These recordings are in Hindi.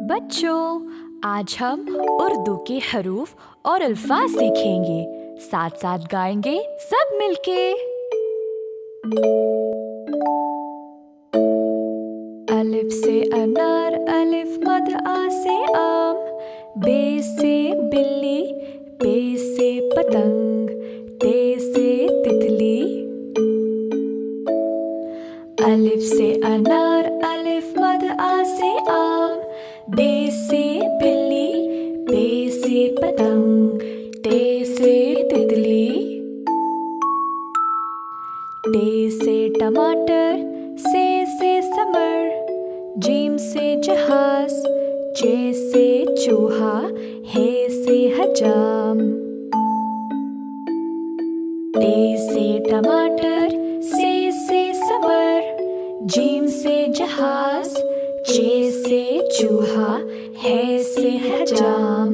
बच्चों, आज हम उर्दू के हरूफ और अल्फाज सीखेंगे। साथ साथ गाएंगे सब मिलके। अलिफ से अनार, अलिफ मद आ से आम, बे से बिल्ली, पे से पतंग, ते से तितली। अलिफ से अनार, अलिफ मद आ से आम, बे से बिल्ली, पे से पतंग, ते से तितली। टे से टमाटर, से समर, जीम से जहाज, चे से चूहा, हे से हजाम। टे से टमाटर, से समर, जीम से जहाज, चे से चूहा, है से हजाम।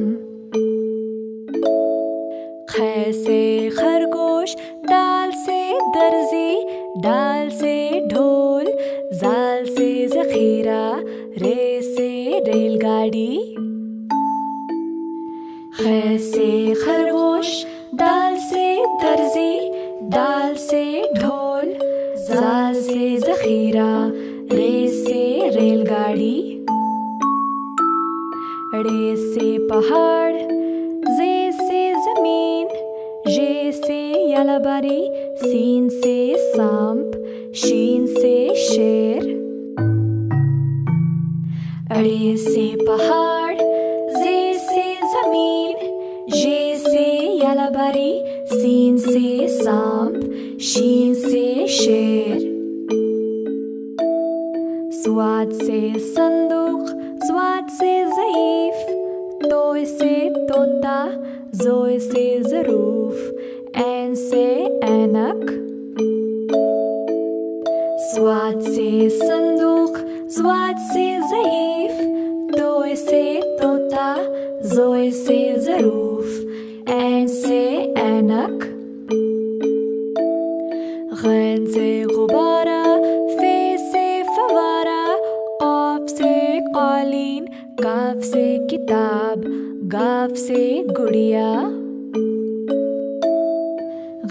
ख से खरगोश, दाल से दर्जी, दाल से ढोल, जाल से जखीरा, रे से रेलगाड़ी। ख से खरगोश, दाल से दर्जी, दाल से ढोल, जाल से जखीरा, रे से रेलगाड़ी। रे से पहाड़, जे से जमीन, ये से यलाबारी, सीन से सांप, शीन से शेर। अड़े से पहाड़, जे से जमीन, ये से यलाबारी, सीन से सांप, शीन से शेर। स्वाद से संदूक, स्वाद से ज़ईफ, तोय से तोता, जोय से ज़रूफ, ऐन से ऐनक। स्वाद से संदूक, स्वाद से ज़ईफ, तोय से तोता, जोय से ज़रूफ, ऐन से ऐनक। गैन से गुब्बारा, फे से फवारा, क़ाफ से क़ालीन, काफ से किताब, गाफ से गुड़िया।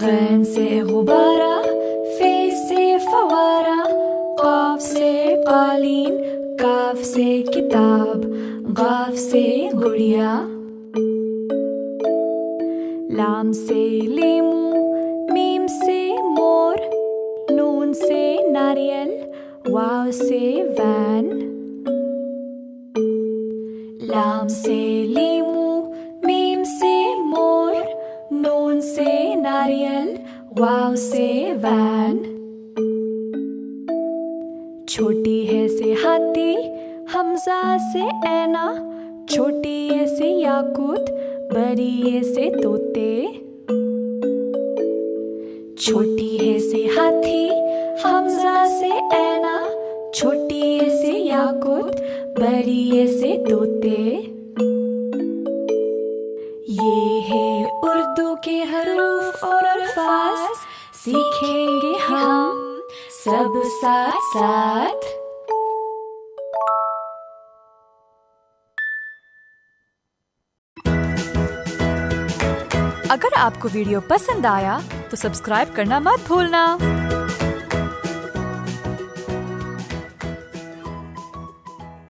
गैन से गुब्बारा, फे से फवारा, क़ाफ से क़ालीन, काफ से किताब, गाफ से गुड़िया। लाम से लीमू, मीम से मोर, नून से नारियल, वाव से वैन। लाम से लीमू, मीम से मोर, नून से नारियल, वाव से वैन। छोटी है से हाथी, हमजा से ऐना, छोटी है से याकूत, बड़ी है से तोते। छोटी है से हाथी, हमजा से ऐना, छोटी है से याकूत, बड़ी है से तोते। ये है उर्दू के हरूफ और अल्फाज, सीखेंगे हम सब साथ साथ। अगर आपको वीडियो पसंद आया तो सब्सक्राइब करना मत भूलना।